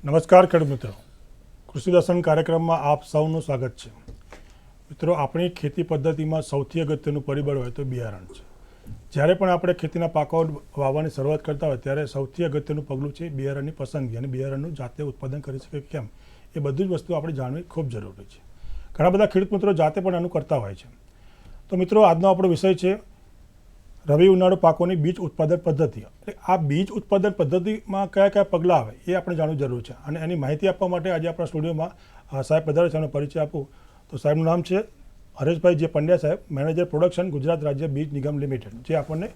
નમસ્કાર ખેડૂત મિત્રો, કૃષિ દર્શન કાર્યક્રમમાં આપ સૌનું સ્વાગત છે. મિત્રો, આપણી ખેતી પદ્ધતિમાં સૌથી અગત્યનું પરિબળ હોય તો બિયારણ છે. જ્યારે પણ આપણે ખેતીના પાકો વાવવાની શરૂઆત કરતા હોય ત્યારે સૌથી અગત્યનું પગલું છે બિયારણની પસંદગી અને બિયારણનું જાતે ઉત્પાદન કરી શકે કેમ એ બધી જ વસ્તુ આપણે જાણવી ખૂબ જરૂરી છે. ઘણા બધા ખેડૂત મિત્રો જાતે પણ આનું કરતા હોય છે. તો મિત્રો, આજનો આપણો વિષય છે રવિ ઉનાળુ પાકોની બીજ ઉત્પાદન પદ્ધતિ. એટલે આ બીજ ઉત્પાદન પદ્ધતિમાં કયા કયા પગલાં આવે એ આપણે જાણવું જરૂર છે અને એની માહિતી આપવા માટે આજે આપણા સ્ટુડિયોમાં સાહેબ પધારે છે. એનો પરિચય આપું તો સાહેબનું નામ છે હરેશભાઈ જે પંડ્યા સાહેબ, મેનેજર પ્રોડક્શન, ગુજરાત રાજ્ય બીજ નિગમ લિમિટેડ, જે આપણને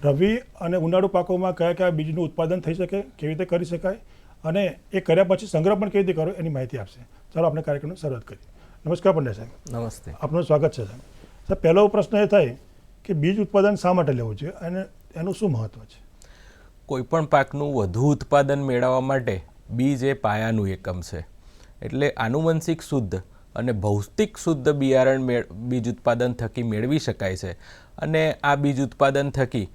રવિ અને ઉનાળુ પાકોમાં કયા કયા બીજનું ઉત્પાદન થઈ શકે, કેવી રીતે કરી શકાય અને એ કર્યા પછી સંગ્રહ પણ કેવી રીતે કરો એની માહિતી આપશે. ચાલો આપણે કાર્યક્રમની શરૂઆત કરીએ. નમસ્કાર પંડ્યા સાહેબ. નમસ્તે. આપનું સ્વાગત છે સાહેબ. સાહેબ, પહેલો પ્રશ્ન એ થાય કે બીજ ઉત્પાદન શા માટે લેવું છે અને એનું શું મહત્વ છે? કોઈપણ પાકનું વધુ ઉત્પાદન મેળવવા માટે બીજ એ પાયાનું એકમ છે. એટલે આનુવંશિક શુદ્ધ અને ભૌતિક શુદ્ધ બિયારણ બીજ ઉત્પાદન થકી મેળવી શકાય છે. અને આ બીજ ઉત્પાદન થકી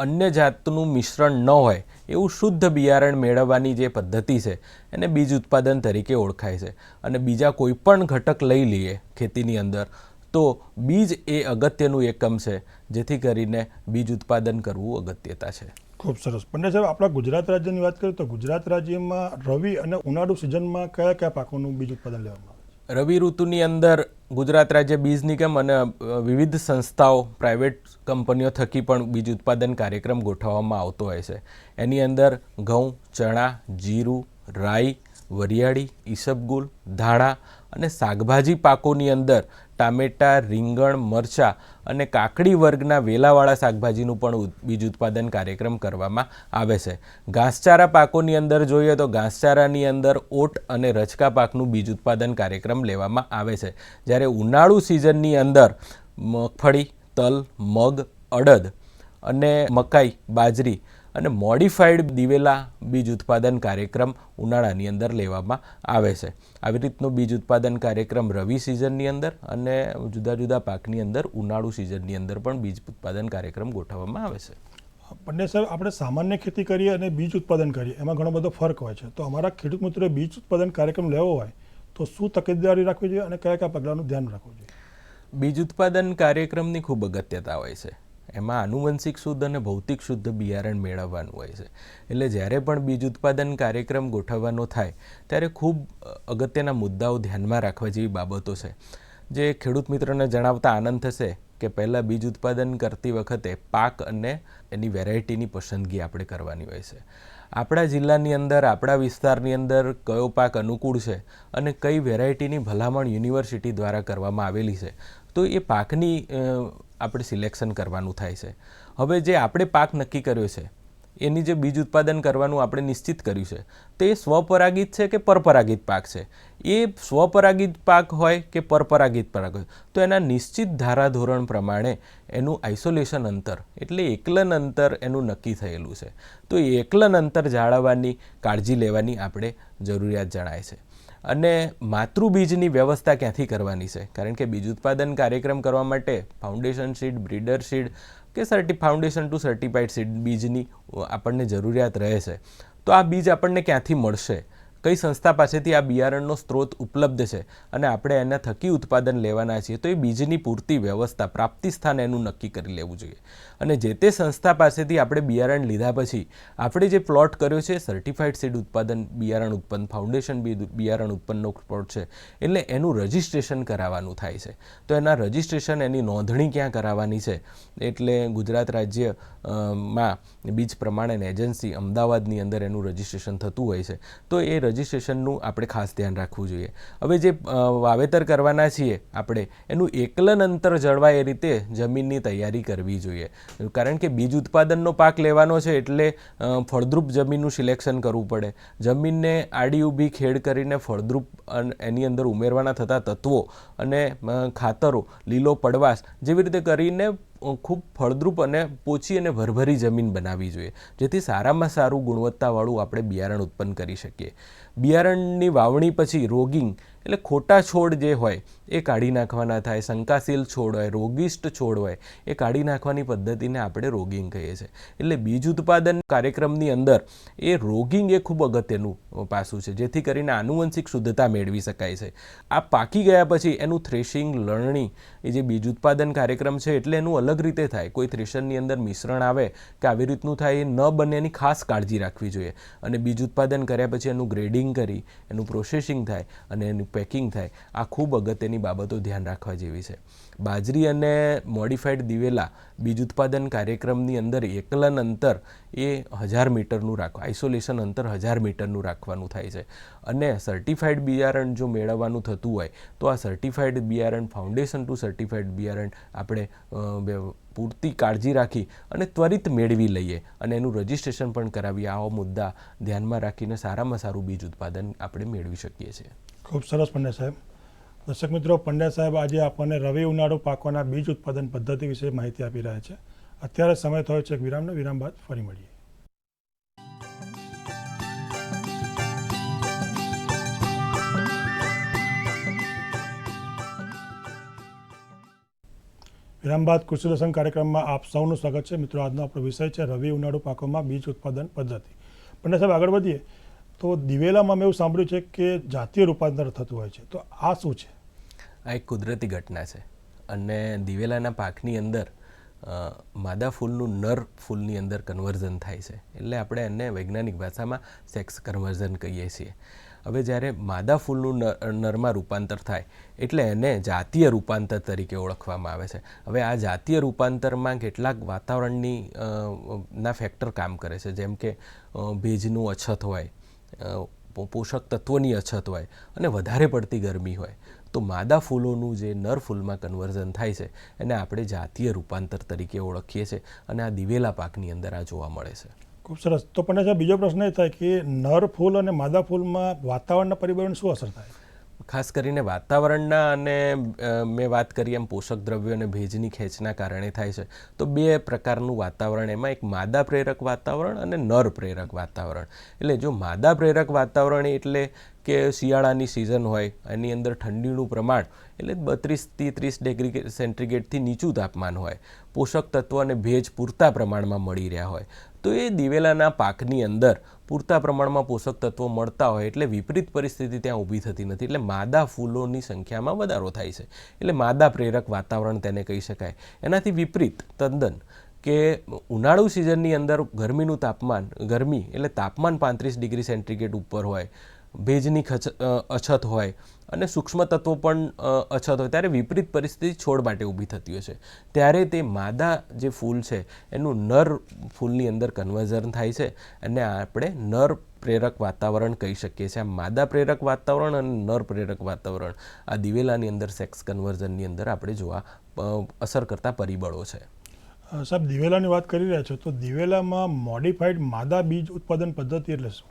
અન્ય જાતનું મિશ્રણ ન હોય એવું શુદ્ધ બિયારણ મેળવવાની જે પદ્ધતિ છે એને બીજ ઉત્પાદન તરીકે ઓળખાય છે. અને બીજા કોઈ પણ ઘટક લઈ લઈએ ખેતીની અંદર તો બીજ એ અગત્યનું એકમ છે, જેથી કરીને બીજ ઉત્પાદન કરવું અગત્યતા છે. ખૂબ સરસ. પંડ્યા સાહેબ, આપણા ગુજરાત રાજ્યની વાત કરીએ તો ગુજરાત રાજ્યમાં રવિ અને ઉનાળુ સિઝનમાં કયા કયા પાકોનું બીજ ઉત્પાદન લેવામાં આવે છે? રવિ ઋતુની અંદર ગુજરાત રાજ્ય બીજ નિગમ અને વિવિધ સંસ્થાઓ, પ્રાઇવેટ કંપનીઓ થકી પણ બીજ ઉત્પાદન કાર્યક્રમ ગોઠવવામાં આવતો હોય છે. એની અંદર ઘઉં, ચણા, જીરું, રાઈ, વરિયાળી, ઈસબગુલ, ધાણા અને શાકભાજી પાકોની અંદર ટામેટાં, રીંગણ, મરચાં અને કાકડી વર્ગના વેલાવાળા શાકભાજીનું પણ બીજ ઉત્પાદન કાર્યક્રમ કરવામાં આવે છે. ઘાસચારા પાકોની અંદર જોઈએ તો ઘાસચારાની અંદર ઓટ અને રચકા પાકનું બીજ ઉત્પાદન કાર્યક્રમ લેવામાં આવે છે. જ્યારે ઉનાળુ સિઝનની અંદર મગફળી, તલ, મગ, અડદ અને મકાઈ, બાજરી અને મોડિફાઈડ દિવેલા બીજ ઉત્પાદન કાર્યક્રમ ઉનાળાની અંદર લેવામાં આવે છે. આવી રીતનો બીજ ઉત્પાદન કાર્યક્રમ રવિ સિઝનની અંદર અને જુદા જુદા પાકની અંદર ઉનાળુ સિઝનની અંદર પણ બીજ ઉત્પાદન કાર્યક્રમ ગોઠવવામાં આવે છે. પંડ્યા સાહેબ, આપણે સામાન્ય ખેતી કરીએ અને બીજ ઉત્પાદન કરીએ એમાં ઘણો બધો ફરક હોય છે. તો અમારા ખેડૂત મિત્રોએ બીજ ઉત્પાદન કાર્યક્રમ લેવો હોય તો શું તકેદારી રાખવી જોઈએ અને કયા કયા પગલાંનું ધ્યાન રાખવું જોઈએ? બીજ ઉત્પાદન કાર્યક્રમની ખૂબ અગત્યતા હોય છે. એમાં આનુવંશિક શુદ્ધ અને ભૌતિક શુદ્ધ બિયારણ મેળવવાનું હોય છે. એટલે જ્યારે પણ બીજ ઉત્પાદન કાર્યક્રમ ગોઠવવાનો થાય ત્યારે ખૂબ અગત્યના મુદ્દાઓ ધ્યાનમાં રાખવા જેવી બાબતો છે, જે ખેડૂત મિત્રોને જણાવતા આનંદ થશે કે પહેલાં બીજ ઉત્પાદન કરતી વખતે પાક અને એની વેરાયટીની પસંદગી આપણે કરવાની હોય છે. આપણા જિલ્લાની અંદર, આપણા વિસ્તારની અંદર કયો પાક અનુકૂળ છે અને કઈ વેરાયટીની ભલામણ યુનિવર્સિટી દ્વારા કરવામાં આવેલી છે, તો એ પાકની આપણે સિલેક્શન કરવાનું થાય છે. હવે જે આપણે પાક નક્કી કર્યો છે એની જે બીજ ઉત્પાદન કરવાનું આપણે નિશ્ચિત કર્યું છે તે સ્વપરાગિત છે કે પરપરાગિત પાક છે. એ સ્વપરાગિત પાક હોય કે પરપરાગિત પાક હોય તો એના નિશ્ચિત ધારાધોરણ પ્રમાણે એનું આઇસોલેશન અંતર એટલે એકલન અંતર એનું નક્કી થયેલું છે. તો એકલન અંતર જાળવવાની કાળજી લેવાની આપણે જરૂરિયાત જણાય છે. અને માતૃબીજની વ્યવસ્થા ક્યાંથી કરવાની છે? કારણ કે બીજ ઉત્પાદન કાર્યક્રમ કરવા માટે ફાઉન્ડેશન સીડ, બ્રીડર સીડ કે ફાઉન્ડેશન ટુ સર્ટિફાઈડ સીડ બીજની આપણને જરૂરિયાત રહે છે. તો આ બીજ આપણને ક્યાંથી મળશે? કઈ સંસ્થા પાસેથી આ બિયારણનો સ્ત્રોત ઉપલબ્ધ છે અને આપણે એના થકી ઉત્પાદન લેવાના છીએ, તો એ બીજની પૂરતી વ્યવસ્થા, પ્રાપ્તિ સ્થાન એનું નક્કી કરી લેવું જોઈએ. અને જે તે સંસ્થા પાસેથી આપણે બિયારણ લીધા પછી આપણે જે પ્લોટ કર્યો છે સર્ટિફાઈડ સીડ ઉત્પાદન બિયારણ ઉત્પન્ન, ફાઉન્ડેશન બિયારણ ઉત્પન્નનો પ્લોટ છે, એટલે એનું રજિસ્ટ્રેશન કરાવવાનું થાય છે. તો એના રજિસ્ટ્રેશન, એની નોંધણી ક્યાં કરાવવાની છે? એટલે ગુજરાત રાજ્ય માં બીજ પ્રમાણન એજન્સી અમદાવાદની અંદર એનું રજિસ્ટ્રેશન થતું હોય છે. તો એ રજિસ્ટ્રેશનનું આપણે ખાસ ધ્યાન રાખવું જોઈએ. હવે જે વાવેતર કરવાના છીએ આપણે એનું એકલન અંતર જળવાય એ રીતે જમીનની તૈયારી કરવી જોઈએ. કારણ કે બીજ ઉત્પાદનનો પાક લેવાનો છે એટલે ફળદ્રુપ જમીનનું સિલેક્શન કરવું પડે. જમીનને આડી ઊભી ખેડ કરીને ફળદ્રુપ એની અંદર ઉમેરવાના થતા તત્વો અને ખાતરો, લીલો પડવાશ જેવી રીતે કરીને ખૂબ ફળદ્રુપ અને પોચી અને ભરભરી જમીન બનાવવી જોઈએ, જેથી સારામાં સારું ગુણવત્તાવાળું આપણે બિયારણ ઉત્પન્ન કરી શકીએ. બિયારણની વાવણી પછી રોગિંગ એટલે ખોટા છોડ જે હોય એ કાઢી નાખવાના થાય, શંકાશીલ છોડ હોય, રોગિષ્ટ છોડ હોય એ કાઢી નાખવાની પદ્ધતિને આપણે રોગિંગ કહીએ છીએ. એટલે બીજ ઉત્પાદન કાર્યક્રમની અંદર એ રોગિંગ એ ખૂબ અગત્યનું પાસું છે, જેથી કરીને આનુવંશિક શુદ્ધતા મેળવી શકાય છે. આ પાકી ગયા પછી એનું થ્રેશિંગ, લણણી, એ જે બીજ ઉત્પાદન કાર્યક્રમ છે એટલે એનું અલગ રીતે થાય. કોઈ થ્રેશરની અંદર મિશ્રણ આવે કે આવી રીતનું થાય એ ન બને એની ખાસ કાળજી રાખવી જોઈએ. અને બીજ ઉત્પાદન કર્યા પછી એનું ગ્રેડિંગ કરી, એનું પ્રોસેસિંગ થાય અને એનું પેકિંગ થાય. આ ખૂબ અગત્યની બાબતો ધ્યાન રાખવા જેવી છે. બાજરી અને મોડિફાઈડ દિવેલા બીજ ઉત્પાદન કાર્યક્રમની અંદર એકલન અંતર એ 1000 મીટરનું રાખવા, આઇસોલેશન અંતર 1000 મીટરનું રાખવાનું થાય છે. અને સર્ટિફાઈડ બિયારણ જો મેળવવાનું થતું હોય તો આ સર્ટિફાઈડ બિયારણ, ફાઉન્ડેશન ટુ સર્ટિફાઈડ બિયારણ આપણે પૂરતી કાળજી રાખી અને ત્વરિત મેળવી લઈએ અને એનું રજિસ્ટ્રેશન પણ કરાવીએ. આવા મુદ્દા ધ્યાનમાં રાખીને સારામાં સારું બીજ ઉત્પાદન આપણે મેળવી શકીએ છીએ. ખૂબ સરસ પંડ્યા સાહેબ. દર્શક મિત્રો, પંડ્યા સાહેબ આજે આપણને રવિ ઉનાળુ પાકોના બીજ ઉત્પાદન પદ્ધતિ વિશે માહિતી આપી રહ્યા છે. અત્યારે સમય થયો છે એક વિરામનો. વિરામ બાદ ફરી મળીએ. વિરામ બાદ કૃષિ દર્શન કાર્યક્રમમાં આપ સૌનું સ્વાગત છે. મિત્રો, આજનો આપણો વિષય છે રવિ ઉનાળુ પાકોમાં બીજ ઉત્પાદન પદ્ધતિ. પંડ્યા સાહેબ, આગળ વધીએ તો દિવેલામાં મેં એવું સાંભળ્યું છે કે જાતીય રૂપાંતર થતું હોય છે, તો આ શું છે? આ એક કુદરતી ઘટના છે અને દિવેલાના પાકની અંદર માદા ફૂલનું નર ફૂલની અંદર કન્વર્ઝન થાય છે. એટલે આપણે એને વૈજ્ઞાનિક ભાષામાં સેક્સ કન્વર્ઝન કહીએ છીએ. હવે જ્યારે માદા ફૂલનું નરમાં રૂપાંતર થાય એટલે એને જાતીય રૂપાંતર તરીકે ઓળખવામાં આવે છે. હવે આ જાતીય રૂપાંતરમાં કેટલાક વાતાવરણની ના ફેક્ટર કામ કરે છે, જેમ કે ભેજનું અછત હોય, પોષક તત્વોની અછત હોય અને વધારે પડતી ગરમી હોય. તો માદા ફૂલોનું જે નર ફૂલમાં કન્વર્ઝન થાય છે એને આપણે જાતીય રૂપાંતર તરીકે ઓળખીએ છીએ અને આ દિવેલા પાકની અંદર આ જોવા મળે છે. ખૂબ સરસ. તો પણ સાહેબ, બીજો પ્રશ્ન એ થાય કે નર ફૂલ અને માદા ફૂલમાં વાતાવરણના પરિબળોની શું અસર થાય? ખાસ કરીને વાતાવરણના અને મેં વાત કરી એમ પોષક દ્રવ્યો અને ભેજની ખેંચના કારણે થાય છે. તો બે પ્રકારનું વાતાવરણ, એમાં એક માદા પ્રેરક વાતાવરણ અને નર પ્રેરક વાતાવરણ. એટલે જો માદા પ્રેરક વાતાવરણ એટલે કે શિયાળાની સિઝન હોય, એની અંદર ઠંડીનું પ્રમાણ એટલે 32થી 30 ડિગ્રી સેન્ટીગ્રેડથી નીચું તાપમાન હોય, પોષક તત્વો અને ભેજ પૂરતા પ્રમાણમાં મળી રહ્યા હોય, તો એ દિવેલાના પાકની અંદર પૂરતા પ્રમાણમાં પોષક તત્વો મળતા હોય એટલે વિપરીત પરિસ્થિતિ ત્યાં ઊભી થતી નથી. એટલે માદા ફૂલોની સંખ્યામાં વધારો થાય છે. એટલે માદા પ્રેરક વાતાવરણ તેને કહી શકાય. એનાથી વિપરીત તદ્દન કે ઉનાળુ સિઝનની અંદર ગરમીનું તાપમાન, ગરમી એટલે તાપમાન 35 ડિગ્રી સેન્ટીગ્રેડ ઉપર હોય, ભેજની અછત હોય અને સૂક્ષ્મ તત્વો પણ અછત હોય, ત્યારે વિપરીત પરિસ્થિતિ છોડ માટે ઊભી થતી હોય છે. ત્યારે તે માદા જે ફૂલ છે એનું નર ફૂલની અંદર કન્વર્ઝન થાય છે અને આપણે નર પ્રેરક વાતાવરણ કહી શકીએ છીએ. આ માદા પ્રેરક વાતાવરણ અને નર પ્રેરક વાતાવરણ આ દિવેલાની અંદર સેક્સ કન્વર્ઝનની અંદર આપણે જોવા અસર કરતા પરિબળો છે. સાહેબ, દિવેલાની વાત કરી રહ્યા છો તો દિવેલામાં મોડિફાઈડ માદા બીજ ઉત્પાદન પદ્ધતિ એટલે શું?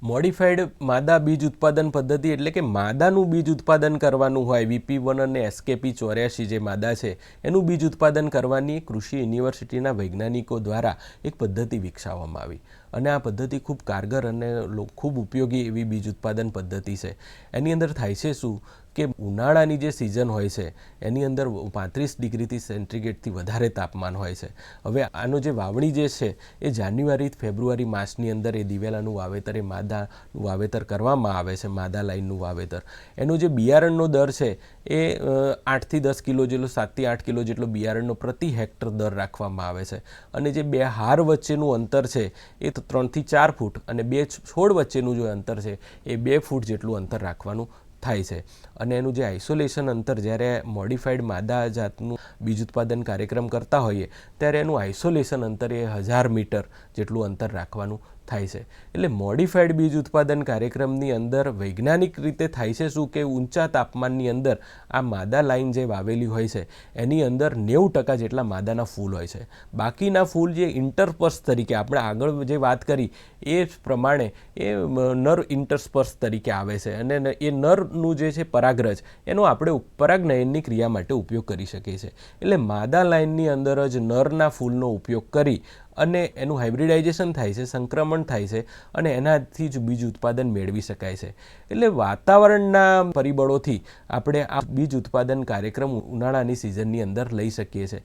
મોડિફાઈડ માદા બીજ ઉત્પાદન પદ્ધતિ એટલે કે માદાનું બીજ ઉત્પાદન કરવાનું હોય. VP1 અને SKP84 જે માદા છે એનું બીજ ઉત્પાદન કરવાની કૃષિ યુનિવર્સિટીના વૈજ્ઞાનિકો દ્વારા એક પદ્ધતિ વિકસાવવામાં આવી અને આ પદ્ધતિ ખૂબ કારગર અને ખૂબ ઉપયોગી એવી બીજ ઉત્પાદન પદ્ધતિ છે. એની અંદર થાય છે શું કે ઉનાળાની જે સિઝન હોય છે એની અંદર 35 ડિગ્રીથી સેન્ટીગ્રેડથી વધારે તાપમાન હોય છે. હવે આનો જે વાવણી જે છે એ જાન્યુઆરી ફેબ્રુઆરી માસની અંદર એ દિવેલાનું વાવેતર, એ માદાનું વાવેતર કરવામાં આવે છે, માદા લાઈનનું વાવેતર. એનો જે બિયારણનો દર છે એ 8થી 10 કિલો જેટલો, 7થી 8 કિલો જેટલો બિયારણનો પ્રતિ હેક્ટર દર રાખવામાં આવે છે. અને જે બે હાર વચ્ચેનું અંતર છે એ 3થી 4 ફૂટ અને બે છોડ વચ્ચેનું જે અંતર છે એ 2 ફૂટ જેટલું અંતર રાખવાનું થાય છે. અને એનું જે આઇસોલેશન અંતર, જ્યારે મોડિફાઈડ માદા જાતનું બીજ ઉત્પાદન કાર્યક્રમ કરતા હોઈએ ત્યારે એનું આઇસોલેશન અંતર એ 1000 મીટર જેટલું અંતર રાખવાનું થાય છે. એટલે મોડિફાઈડ બીજ ઉત્પાદન કાર્યક્રમની અંદર વૈજ્ઞાનિક રીતે થાય છે શું કે ઊંચા તાપમાનની અંદર આ માદા લાઈન જે વાવેલી હોય છે એની અંદર 90% જેટલા માદાના ફૂલ હોય છે. બાકીના ફૂલ જે ઇન્ટરસ્પર્સ તરીકે આપણે આગળ જે વાત કરી એ પ્રમાણે એ નર ઇન્ટરસ્પર્સ તરીકે આવે છે અને એ નરનું જે છે પરાગરજ એનો આપણે પરાગનયનની ક્રિયા માટે ઉપયોગ કરી શકીએ છીએ. એટલે માદા લાઈનની અંદર જ નરના ફૂલનો ઉપયોગ કરી અને એનું હાઇબ્રિડાઇઝેશન થાય છે, સંક્રમણ થાય છે અને એનાથી જ બીજ ઉત્પાદન મેળવી શકાય છે. એટલે વાતાવરણના પરિબળોથી આપણે આ બીજ ઉત્પાદન કાર્યક્રમ ઉનાળાની સિઝનની અંદર લઈ શકીએ છીએ.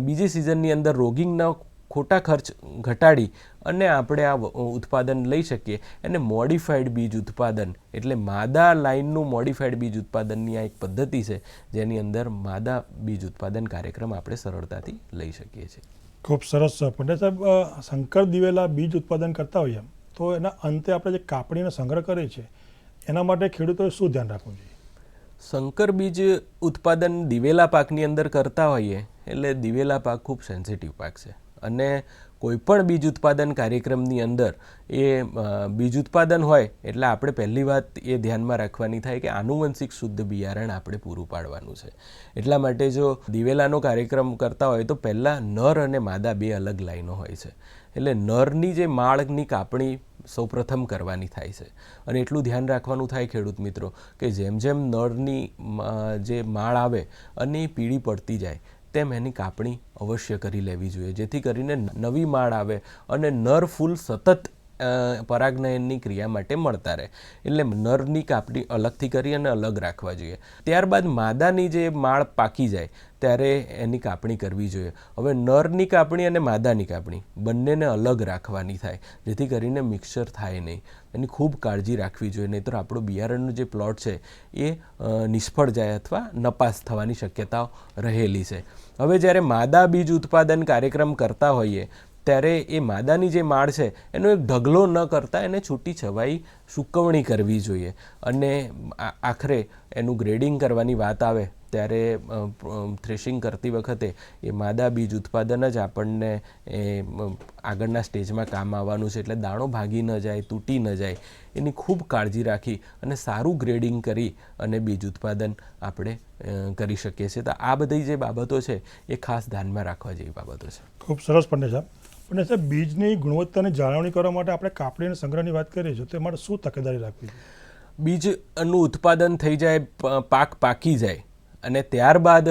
બીજી સિઝનની અંદર રોગિંગના ખોટા ખર્ચ ઘટાડી અને આપણે આ ઉત્પાદન લઈ શકીએ. એને મોડિફાઈડ બીજ ઉત્પાદન એટલે માદા લાઇનનું મોડિફાઈડ બીજ ઉત્પાદનની આ એક પદ્ધતિ છે જેની અંદર માદા બીજ ઉત્પાદન કાર્યક્રમ આપણે સરળતાથી લઈ શકીએ છીએ. ખૂબ સરસ. પંડ્યા સાહેબ, સંકર દિવેલા બીજ ઉત્પાદન કરતા હોઈએ તો એના અંતે આપણે જે કાપણીનો સંગ્રહ કરીએ છીએ એના માટે ખેડૂતોએ શું ધ્યાન રાખવું જોઈએ? સંકર બીજ ઉત્પાદન દિવેલા પાકની અંદર કરતા હોઈએ એટલે દિવેલા પાક ખૂબ સેન્સિટિવ પાક છે અને કોઈપણ બીજ ઉત્પાદન કાર્યક્રમની અંદર એ બીજ ઉત્પાદન હોય એટલે આપણે પહેલી વાત એ ધ્યાનમાં રાખવાની થાય કે આનુવંશિક શુદ્ધ બિયારણ આપણે પૂરું પાડવાનું છે. એટલા માટે જો દિવેલાનો કાર્યક્રમ કરતા હોય તો પહેલાં નર અને માદા બે અલગ લાઈનો હોય છે. એટલે નરની જે માળની કાપણી સૌપ્રથમ કરવાની થાય છે અને એટલું ધ્યાન રાખવાનું થાય ખેડૂત મિત્રો કે જેમ જેમ નરની જે માળ આવે અને એ પીળી પડતી જાય તેમ એની કાપણી અવશ્ય કરી લેવી જોઈએ, જેથી કરીને નવી માળ આવે અને નર ફૂલ સતત પરાગનયનની ક્રિયા માટે મળતા રહે. એટલે નરની કાપણી અલગથી કરી અને અલગ રાખવા જોઈએ. ત્યારબાદ માદાની જે માળ પાકી જાય ત્યારે એની કાપણી કરવી જોઈએ. હવે નરની કાપણી અને માદાની કાપણી બંનેને અલગ રાખવાની થાય જેથી કરીને મિક્સર થાય નહીં. એની ખૂબ કાળજી રાખવી જોઈએ, નહીંતર આપણો બિયારણનો જે પ્લોટ છે એ નિષ્ફળ જાય અથવા નપાસ થવાની શક્યતાઓ રહેલી છે. હવે જ્યારે માદા બીજ ઉત્પાદન કાર્યક્રમ કરતા હોઈએ ત્યારે એ માદાની જે માળ છે એનો એક ઢગલો ન કરતાં એને છૂટી છવાઈ સૂકવણી કરવી જોઈએ અને આખરે એનું ગ્રેડિંગ કરવાની વાત આવે ત્યારે થ્રેશિંગ કરતી વખતે એ માદા બીજ ઉત્પાદન જ આપણને એ આગળના સ્ટેજમાં કામ આવવાનું છે. એટલે દાણો ભાગી ન જાય, તૂટી ન જાય એની ખૂબ કાળજી રાખી અને સારું ગ્રેડિંગ કરી અને બીજ ઉત્પાદન આપણે કરી શકીએ છીએ. તો આ બધી જે બાબતો છે એ ખાસ ધ્યાનમાં રાખવા જેવી બાબતો છે. ખૂબ સરસ પંડ્યા સાહેબ. પંડ્યા સાહેબ, બીજની ગુણવત્તાની જાળવણી કરવા માટે આપણે કાપણી અને સંગ્રહની વાત કરીએ છીએ તો એ માટે શું તકેદારી રાખવી જોઈએ? બીજનું ઉત્પાદન થઈ જાય, પાક પાકી જાય અને ત્યારબાદ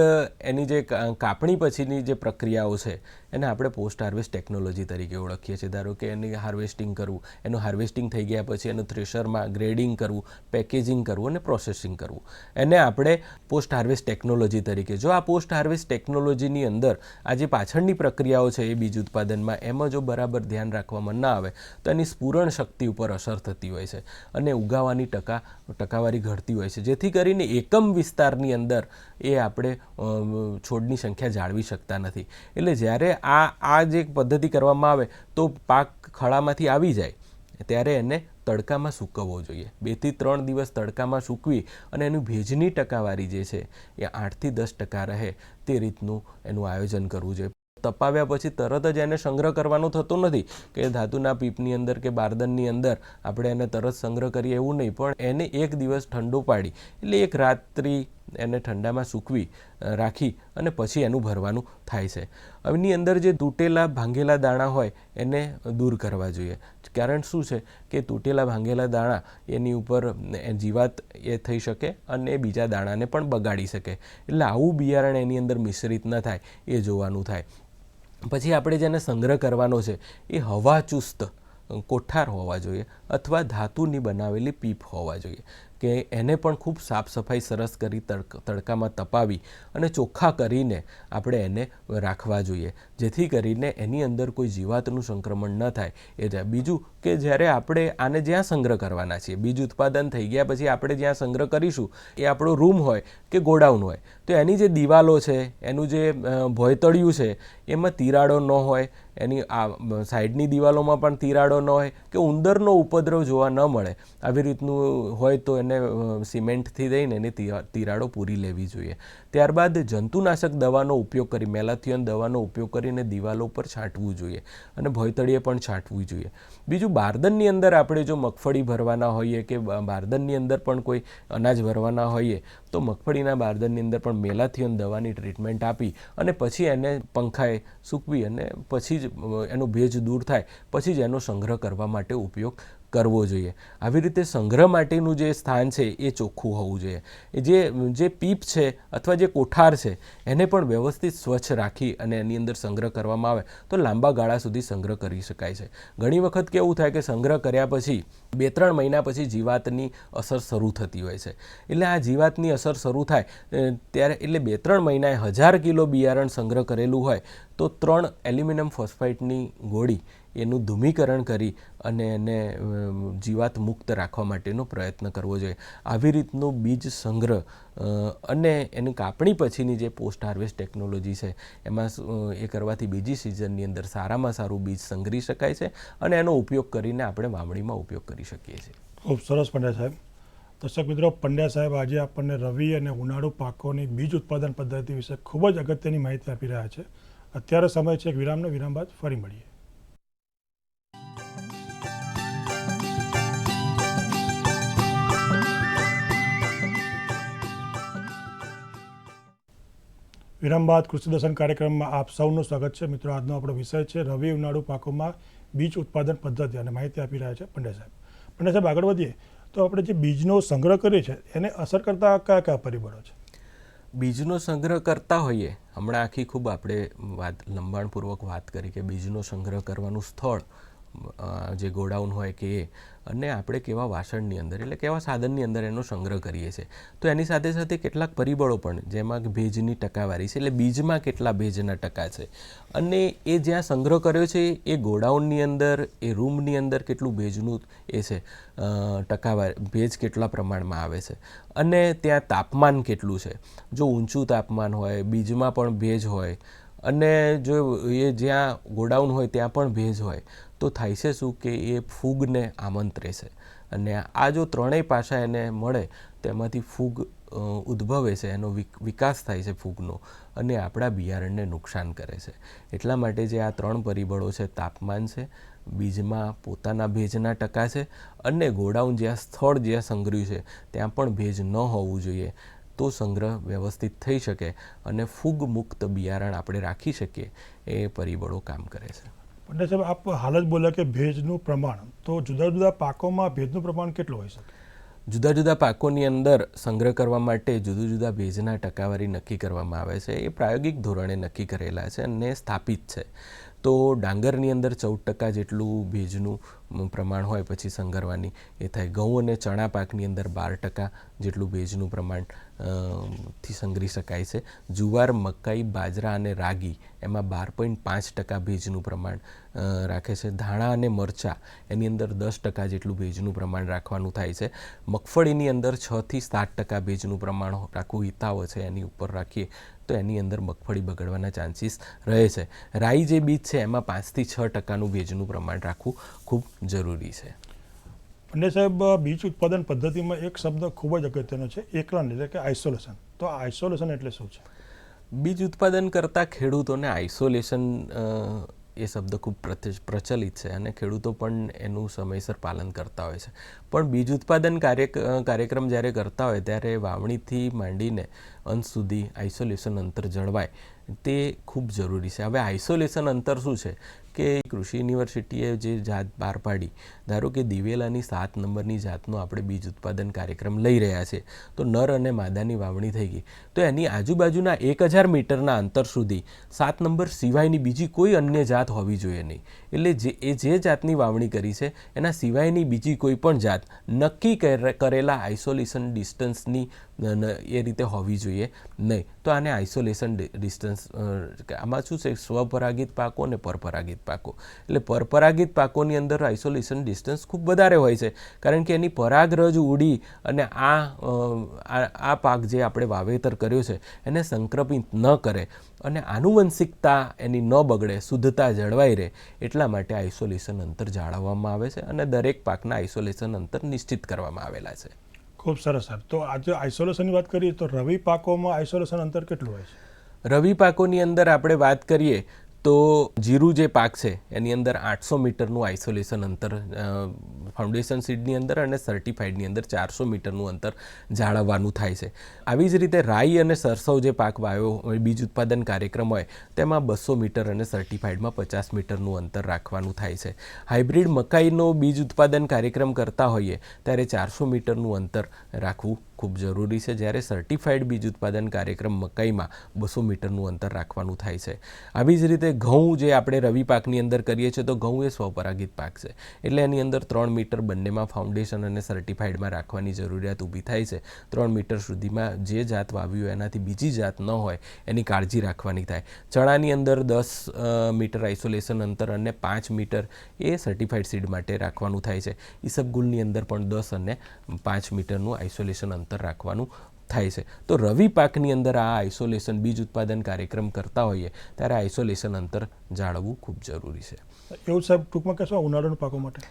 એની જે કાપણી પછીની જે પ્રક્રિયાઓ છે એને આપણે પોસ્ટ હાર્વેસ્ટ ટેકનોલોજી તરીકે ઓળખીએ છીએ. ધારો કે એની હાર્વેસ્ટિંગ કરવું, એનું હાર્વેસ્ટિંગ થઈ ગયા પછી એનું થ્રેશરમાં ગ્રેડિંગ કરવું, પેકેજિંગ કરવું અને પ્રોસેસિંગ કરવું, એને આપણે પોસ્ટ હાર્વેસ્ટ ટેકનોલોજી તરીકે. જો આ પોસ્ટ હાર્વેસ્ટ ટેકનોલોજીની અંદર આ જે પાછળની પ્રક્રિયાઓ છે એ બીજ ઉત્પાદનમાં એમાં જો બરાબર ધ્યાન રાખવામાં ના આવે તો એની સ્ફુરણ શક્તિ ઉપર અસર થતી હોય છે અને ઉગાવાની ટકાવારી ઘટતી હોય છે, જેથી કરીને એકમ વિસ્તારની અંદર એ આપણે છોડની સંખ્યા જાળવી શકતા નથી. એટલે જ્યારે આ જે પદ્ધતિ કરવામાં આવે તો પાક ખળામાંથી આવી જાય ત્યારે એને તડકામાં સૂકવવો જોઈએ. 2 થી 3 દિવસ તડકામાં સૂકવી અને એની ભેજની ટકાવારી જે છે એ 8 થી 10% રહે તે રીતનું એનું આયોજન કરવું જોઈએ. તપાવ્યા પછી તરત જ એને સંગ્રહ કરવાનો થતો નથી કે ધાતુના પીપની અંદર કે બારદનની અંદર આપણે એને તરત સંગ્રહ કરીએ એવું નહીં, પણ એને 1 દિવસ ઠંડો પાડી એટલે 1 રાત્રિ એને ઠંડામાં સૂકવી રાખી અને પછી એનું ભરવાનું થાય છે. એની અંદર જે તૂટેલા ભાંગેલા દાણા હોય એને દૂર કરવા જોઈએ. કારણ શું છે કે તૂટેલા ભાંગેલા દાણા એની ઉપર જીવાત એ થઈ શકે અને બીજા દાણાને પણ બગાડી શકે. એટલે આવું બિયારણ એની અંદર મિશ્રિત ન થાય એ જોવાનું થાય. પછી આપણે જેને સંગ્રહ કરવાનો છે એ હવાચુસ્ત કોઠાર હોવા જોઈએ અથવા ધાતુની બનાવેલી પીપ હોવા જોઈએ કે એને પણ ખૂબ સાફ સફાઈ સરસ કરી તડકામાં તપાવી અને ચોખ્ખા કરીને આપણે એને રાખવા જોઈએ, જેથી કરીને એની અંદર કોઈ જીવાતનું સંક્રમણ ન થાય એ જાય. બીજું કે જ્યારે આપણે આને જ્યાં સંગ્રહ કરવાના છીએ, બીજ ઉત્પાદન થઈ ગયા પછી આપણે જ્યાં સંગ્રહ કરીશું એ આપણો રૂમ હોય કે ગોડાઉન હોય તો એની જે દિવાલો છે, એનું જે ભોયતળિયું છે એમાં તિરાડો ન હોય, એની આ સાઈડની દિવાલોમાં પણ તિરાડો ન હોય કે ઉંદરનો ઉપદ્રવ જોવા ન મળે આવી રીતનું હોય તો એને સિમેન્ટથી દઈને એની તિરાડો પૂરી લેવી જોઈએ. ત્યારબાદ જંતુનાશક દવાનો ઉપયોગ કરી, મેલાથિયોન દવાનો ઉપયોગ કરીને દિવાલો ઉપર છાંટવું જોઈએ અને ભોયતળીએ પણ છાંટવું જોઈએ. બીજું, બારદનની અંદર આપણે જો મગફળી ભરવાના હોઈએ કે બારદનની અંદર પણ કોઈ અનાજ ભરવાના હોઈએ તો મગફળીના બારદનની અંદર પણ મેલાથિયોન દવાની ટ્રીટમેન્ટ આપી અને પછી એને પંખાએ સૂકવી અને પછી જ એનો ભેજ દૂર થાય પછી જ એનો સંગ્રહ કરવા માટે ઉપયોગ કરવો જોઈએ. આવી રીતે સંગ્રહ માટેનું જે સ્થાન છે એ ચોખ્ખું હોવું જોઈએ. જે પીપ છે અથવા જે કોઠાર છે એને પણ વ્યવસ્થિત સ્વચ્છ રાખી અને એની અંદર સંગ્રહ કરવામાં આવે તો લાંબા ગાળા સુધી સંગ્રહ કરી શકાય છે. ઘણી વખત કેવું થાય કે સંગ્રહ કર્યા પછી 2-3 મહિના પછી જીવાતની અસર શરૂ થતી હોય છે. એટલે આ જીવાતની અસર શરૂ થાય ત્યારે એટલે 2-3 મહિનાએ 1000 કિલો બિયારણ સંગ્રહ કરેલું હોય તો 3 એલ્યુમિનિયમ ફોસ્ફાઇટની ગોળી એનું ધૂમીકરણ કરી અને એને જીવાત મુક્ત રાખવા માટેનો પ્રયત્ન કરવો જોઈએ. આવી રીતનું બીજ સંગ્રહ અને એની કાપણી પછીની જે પોસ્ટ હાર્વેસ્ટ ટેકનોલોજી છે એમાં એ કરવાથી બીજી સિઝનની અંદર સારામાં સારું બીજ સંગ્રહી શકાય છે અને એનો ઉપયોગ કરીને આપણે વાવણીમાં ઉપયોગ કરી શકીએ છીએ. ખૂબ સરસ પંડ્યા સાહેબ. દર્શક મિત્રો, પંડ્યા સાહેબ આજે આપણને રવિ અને ઉનાળુ પાકોની બીજ ઉત્પાદન પદ્ધતિ વિશે ખૂબ જ અગત્યની માહિતી આપી રહ્યા છે. અત્યારે સમય છે એક વિરામનો. વિરામ બાદ ફરી મળીએ. વિરામ બાદ કૃષિ દર્શન કાર્યક્રમમાં આપ સૌનું સ્વાગત છે. મિત્રો, આજનો આપણો વિષય છે રવિ ઉનાળુ પાકોમાં બીજ ઉત્પાદન પદ્ધતિ અને માહિતી આપી રહ્યા છે પંડ્યા સાહેબ. પંડ્યા સાહેબ, આગળ વધીએ તો આપણે જે બીજનો સંગ્રહ કરીએ છીએ એને અસર કરતા કયા કયા પરિબળો છે? બીજનો સંગ્રહ કરતા હોઈએ, હમણાં આખી ખૂબ આપણે લંબાણપૂર્વક વાત કરી કે બીજનો સંગ્રહ કરવાનું સ્થળ જે ગોડાઉન હોય કે અને આપણે કેવા વાસણની અંદર એટલે કેવા સાધનની અંદર એનો સંગ્રહ કરીએ છીએ તો એની સાથે સાથે કેટલાક પરિબળો પણ જેમાં ભેજની ટકાવારી છે એટલે બીજમાં કેટલા ભેજના ટકા છે અને એ જ્યાં સંગ્રહ કર્યો છે એ ગોડાઉનની અંદર એ રૂમની અંદર કેટલું ભેજનું એ છે ટકાવારી ભેજ કેટલા પ્રમાણમાં આવે છે અને ત્યાં તાપમાન કેટલું છે. જો ઊંચું તાપમાન હોય, બીજમાં પણ ભેજ હોય અને જો એ જ્યાં ગોડાઉન હોય ત્યાં પણ ભેજ હોય તો થાય છે શું કે એ ફૂગને આમંત્રે છે અને આ જો ત્રણેય પાસા એને મળે તેમાંથી ફૂગ ઉદ્ભવે છે, એનો વિકાસ થાય છે ફૂગનો અને આપણા બિયારણને નુકસાન કરે છે. એટલા માટે જે આ 3 પરિબળો છે, તાપમાન છે, બીજમાં પોતાના ભેજના ટકા છે અને ગોડાઉન જ્યાં સ્થળ જ્યાં સંગ્રહ્યું છે ત્યાં પણ ભેજ ન હોવું જોઈએ તો સંગ્રહ વ્યવસ્થિત થઈ શકે અને ફૂગ મુક્ત બિયારણ આપણે રાખી શકીએ એ પરિબળો કામ કરે છે. પંડ્યા સાહેબ, આપ હાલ જ બોલ્યા કે ભેજનું પ્રમાણ, તો જુદા જુદા પાકોમાં ભેજનું પ્રમાણ કેટલું હોઈ શકે? જુદા જુદા પાકોની અંદર સંગ્રહ કરવા માટે જુદા જુદા ભેજના ટકાવારી નક્કી કરવામાં આવે છે. એ પ્રાયોગિક ધોરણે નક્કી કરેલા છે અને સ્થાપિત છે. તો ડાંગરની અંદર 14% જેટલું ભેજનું પ્રમાણ હોય પછી સંગ્રહવાની એ થાય. ઘઉં અને ચણા પાકની અંદર 12% જેટલું ભેજનું પ્રમાણ થી સંગ્રહી શકાય છે. જુવાર, મકાઈ, બાજરા અને રાગી એમાં 12.5% ભેજનું પ્રમાણ રાખે છે. ધાણા અને મરચાં એની અંદર 10% જેટલું ભેજનું પ્રમાણ રાખવાનું થાય છે. મગફળીની અંદર 6 થી 7% ભેજનું પ્રમાણ રાખવું હિતાવ છે. એની ઉપર રાખીએ તો એની અંદર મગફળી બગડવાના ચાન્સીસ રહે છે. રાઈ જે બીજ છે એમાં 5 થી 6% ભેજનું પ્રમાણ રાખવું ખૂબ જરૂરી છે. પંડ્યા સાહેબ, બીજ ઉત્પાદન પદ્ધતિમાં એક શબ્દ ખૂબ જ અગત્યનો છે, એકલન એટલે કે આઇસોલેશન. તો આઇસોલેશન એટલે શું છે? બીજ ઉત્પાદન કરતા ખેડૂતોને આઇસોલેશન એ શબ્દ ખૂબ પ્રચલિત છે અને ખેડૂતો પણ એનું સમયસર પાલન કરતા હોય છે. પણ બીજ ઉત્પાદન કાર્યક્રમ જ્યારે કરતા હોય ત્યારે વાવણીથી માંડીને અંત સુધી આઇસોલેશન અંતર જળવાય તે ખૂબ જરૂરી છે. હવે આઇસોલેશન અંતર શું છે કે કૃષિ યુનિવર્સિટીએ જે જાત બહાર પાડી, ધારો કે દિવેલાની 7 નંબરની જાતનો આપણે બીજ ઉત્પાદન કાર્યક્રમ લઈ રહ્યા છે તો નર અને માદાની વાવણી થઈ ગઈ તો એની આજુબાજુના 1000 મીટરના અંતર સુધી 7 નંબર સિવાયની બીજી કોઈ અન્ય જાત હોવી જોઈએ નહીં. એટલે જે જાતની વાવણી કરી છે એના સિવાયની બીજી કોઈ પણ જાત નક્કી કરેલા આઇસોલેશન ડિસ્ટન્સની એ રીતે હોવી જોઈએ નહીં. તો આને આઇસોલેશન ડિસ્ટન્સ, આમાં શું છે, સ્વપરાગિત પાકો અને પરપરાગિત પાકો. એટલે પરપરાગિત પાકોની અંદર આઇસોલેશન ડિસ્ટન્સ ખૂબ વધારે હોય છે કારણ કે એની પરાગરજ ઉડી અને આ પાક જે આપણે વાવેતર કર્યો છે એને સંક્રમિત ન કરે અને આનુવંશિકતા એની ન બગડે, શુદ્ધતા જળવાઈ રહે એટલા માટે આઇસોલેશન અંતર જાળવવામાં આવે છે અને દરેક પાકના આઇસોલેશન અંતર નિશ્ચિત કરવામાં આવેલા છે. ખૂબ સરસ સાહેબ. તો આજે આઇસોલેશનની વાત કરીએ તો રવિ પાકોમાં આઇસોલેશન અંતર કેટલું હોય છે? રવિ પાકોની અંદર આપણે વાત કરીએ તો જીરું જે પાક છે એની અંદર 800 મીટરનું આઇસોલેશન અંતર ફાઉન્ડેશન સીડની અંદર અને સર્ટિફાઈડની અંદર 400 મીટરનું અંતર જાળવવાનું થાય છે. આવી જ રીતે રાઈ અને સરસવ જે પાક વાવ્યો હોય, બીજ ઉત્પાદન કાર્યક્રમ હોય તેમાં 200 મીટર અને સર્ટિફાઈડમાં 50 મીટરનું અંતર રાખવાનું થાય છે. હાઇબ્રિડ મકાઈનો બીજ ઉત્પાદન કાર્યક્રમ કરતા હોઈએ ત્યારે 400 મીટરનું અંતર રાખવું ખૂબ જરૂરી છે, જ્યારે સર્ટિફાઈડ બીજ ઉત્પાદન કાર્યક્રમ મકાઈમાં 200 મીટરનું અંતર રાખવાનું થાય છે. આવી જ રીતે ઘઉં જે આપણે રવિ પાકની અંદર કરીએ છીએ તો ઘઉં એ સ્વપરાગિત પાક છે, એટલે એની અંદર 3 મીટર બંનેમાં ફાઉન્ડેશન અને સર્ટિફાઈડમાં રાખવાની જરૂરિયાત ઊભી થાય છે. 3 મીટર સુધીમાં જે જાત વાવી હોય એનાથી બીજી જાત ન હોય એની કાળજી રાખવાની થાય. ચણાની અંદર 10 મીટર આઇસોલેશન અંતર અને 5 મીટર એ સર્ટિફાઈડ સીડ માટે રાખવાનું થાય છે. ઈસબગુલની અંદર પણ 10 અને 5 મીટરનું આઇસોલેશન અંતર રાખવાનું થાય છે. તો રવિ પાકની અંદર આ આઇસોલેશન બીજ ઉત્પાદન કાર્યક્રમ કરતા હોઈએ ત્યારે આઇસોલેશન અંતર જાળવવું ખૂબ જરૂરી છે. એવું સાહેબ ટૂંકમાં કહેશો ઉનાળાના પાકો માટે?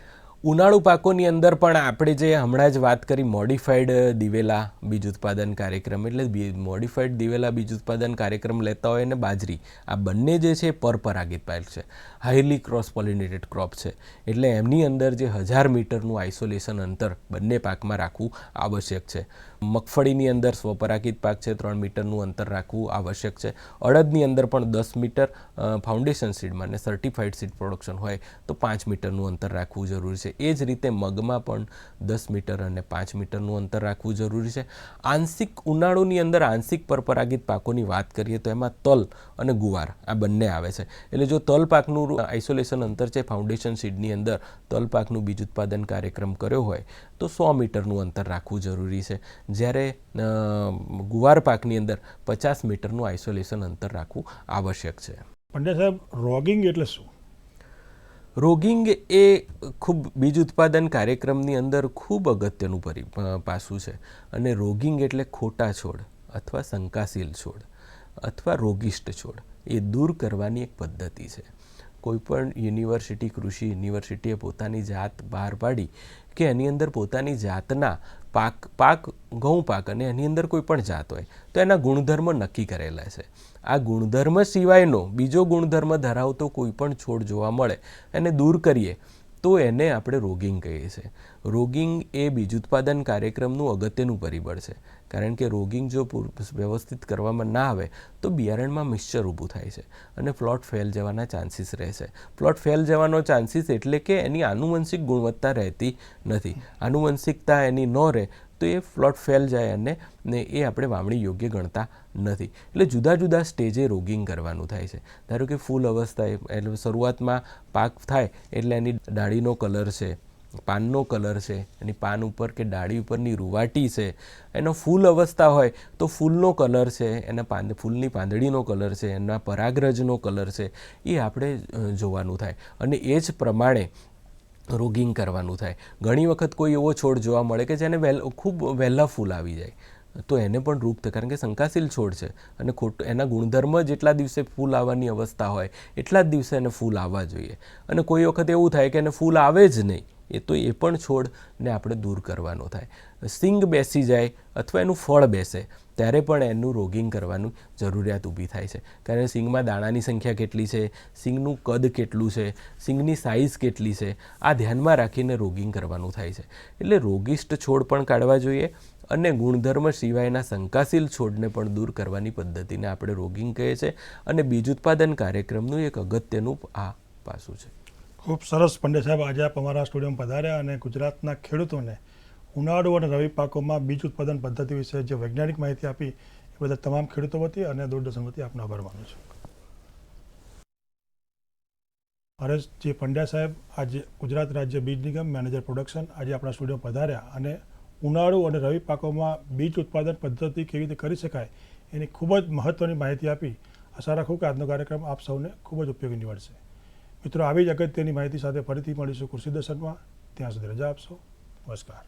ઉનાળુ પાકોની અંદર પણ આપણે જે હમણાં જ વાત કરી મોડિફાઈડ દિવેલા બીજ ઉત્પાદન કાર્યક્રમ, એટલે મોડિફાઈડ દિવેલા બીજ ઉત્પાદન કાર્યક્રમ લેતા હોય અને બાજરી, આ બંને જે છે પરપરાગિત પાક છે, હાઈલી ક્રોસ પોલિનેટેડ ક્રોપ છે, એટલે એમની અંદર જે 1000 મીટરનું આઇસોલેશન અંતર બંને પાકમાં રાખવું આવશ્યક છે. મગફળીની અંદર સ્વપરાગિત પાક છે, 3 મીટરનું અંતર રાખવું આવશ્યક છે. અડદની અંદર પણ 10 મીટર ફાઉન્ડેશન સીડમાં અને સર્ટિફાઈડ સીડ પ્રોડક્શન હોય તો 5 મીટરનું અંતર રાખવું જરૂરી છે. એ જ રીતે મગમાં પણ 10 મીટર અને 5 મીટરનું અંતર રાખવું જરૂરી છે. આંશિક ઉનાળુની અંદર આંશિક પરપરાગિત પાકોની વાત કરીએ તો એમાં તલ અને ગુવાર આ બંને આવે છે. એટલે જો તલ પાકનું આઇસોલેશન અંતર છે ફાઉન્ડેશન સીડની અંદર તલ પાકનું બીજ ઉત્પાદન કાર્યક્રમ કર્યો હોય તો 100 મીટરનું અંતર રાખવું જરૂરી છે, જ્યારે ગુવાર પાકની અંદર 50 મીટરનું આઇસોલેશન અંતર રાખવું આવશ્યક છે. પંડ્યા સાહેબ, રોગિંગ એટલે શું? રોગિંગ એ ખૂબ બીજ ઉત્પાદન કાર્યક્રમની અંદર ખૂબ અગત્યનું પાસું છે, અને રોગિંગ એટલે ખોટા છોડ અથવા શંકાશીલ છોડ અથવા રોગિષ્ટ છોડ એ દૂર કરવાની એક પદ્ધતિ છે. કોઈપણ યુનિવર્સિટી, કૃષિ યુનિવર્સિટીએ પોતાની જાત બહાર પાડી કે એની અંદર પોતાની જાતના પાક ઘઉં પાક અને એની અંદર કોઈ પણ જાત હોય તો એના ગુણધર્મ નક્કી કરેલા છે. આ ગુણધર્મ સિવાયનો બીજો ગુણધર્મ ધરાવતો કોઈ પણ છોડ જોવા મળે એને દૂર કરીએ તો એને આપણે રોગિંગ કહીએ છીએ. રોગિંગ એ બીજ ઉત્પાદન કાર્યક્રમનું અગત્યનું પરિબળ છે, કારણ કે રોગિંગ જો વ્યવસ્થિત કરવામાં ના આવે તો બિયારણમાં મિક્સચર ઊભું થાય છે અને પ્લોટ ફેલ જવાના ચાન્સીસ રહે છે. પ્લોટ ફેલ જવાનો ચાન્સીસ એટલે કે એની આનુવંશિક ગુણવત્તા રહેતી નથી. આનુવંશિકતા એની ન રહે તો એ પ્લોટ ફેલ જાય અને એ આપણે વાવણી યોગ્ય ગણતા નથી. એટલે જુદા જુદા સ્ટેજે રોગિંગ કરવાનું થાય છે. ધારો કે ફૂલ અવસ્થા, એટલે શરૂઆતમાં પાક થાય એટલે એની ડાળીનો કલર છે, પાનનો કલર છે, એની પાન ઉપર કે ડાળી ઉપરની રૂવાટી છે, એનો ફૂલ અવસ્થા હોય તો ફૂલનો કલર છે, એના ફૂલની પાંદડીનો કલર છે, એના પરાગરજનો કલર છે, એ આપણે જોવાનું થાય અને એ જ પ્રમાણે રોગિંગ કરવાનું થાય. ઘણી વખત કોઈ એવો છોડ જોવા મળે કે જેને ખૂબ વહેલા ફૂલ આવી જાય તો એને પણ રોગ થાય, કારણ કે શંકાશીલ છોડ છે અને એના ગુણધર્મ જેટલા દિવસે ફૂલ આવવાની અવસ્થા હોય એટલા જ દિવસે એને ફૂલ આવવા જોઈએ. અને કોઈ વખત એવું થાય કે એને ફૂલ આવે જ નહીં, તો એ પણ છોડને આપણે દૂર કરવાનો થાય. સિંગ બેસી જાય અથવા એનું ફળ બેસે ત્યારે પણ એનું રોગિંગ કરવાનું જરૂરિયાત ઊભી થાય છે, કારણ કે સિંગમાં દાણાની સંખ્યા કેટલી છે, સિંગનું કદ કેટલું છે, સિંગની સાઇઝ કેટલી છે, આ ધ્યાનમાં રાખીને રોગિંગ કરવાનું થાય છે. એટલે રોગિષ્ટ છોડ પણ કાઢવા જોઈએ અને ગુણધર્મ સિવાયના શંકાશીલ છોડને પણ દૂર કરવાની પદ્ધતિને આપણે રોગિંગ કહીએ છીએ, અને બીજ ઉત્પાદન કાર્યક્રમનું એક અગત્યનું આ પાસું છે. ખૂબ સરસ પંડ્યા સાહેબ, આજે આપ અમારા સ્ટુડિયોમાં પધાર્યા અને ગુજરાતના ખેડૂતોને ઉનાળુ અને રવિ પાકોમાં બીજ ઉત્પાદન પદ્ધતિ વિશે જે વૈજ્ઞાનિક માહિતી આપી એ બધા તમામ ખેડૂતો વતી અને દૂરદર્શન વતી આપનો આભાર માનું છું. હરેશજી પંડ્યા સાહેબ, આજે ગુજરાત રાજ્ય બીજ નિગમ મેનેજર પ્રોડક્શન, આજે આપણા સ્ટુડિયોમાં પધાર્યા અને ઉનાળુ અને રવિ પાકોમાં બીજ ઉત્પાદન પદ્ધતિ કેવી રીતે કરી શકાય એની ખૂબ જ મહત્ત્વની માહિતી આપી. આશા રાખું કે આજનો કાર્યક્રમ આપ સૌને ખૂબ જ ઉપયોગી નીવડશે. મિત્રો, આવી જ અગત્યની માહિતી સાથે ફરીથી મળીશું કૃષિ દર્શનમાં. ત્યાં સુધી રજા આપશો. નમસ્કાર.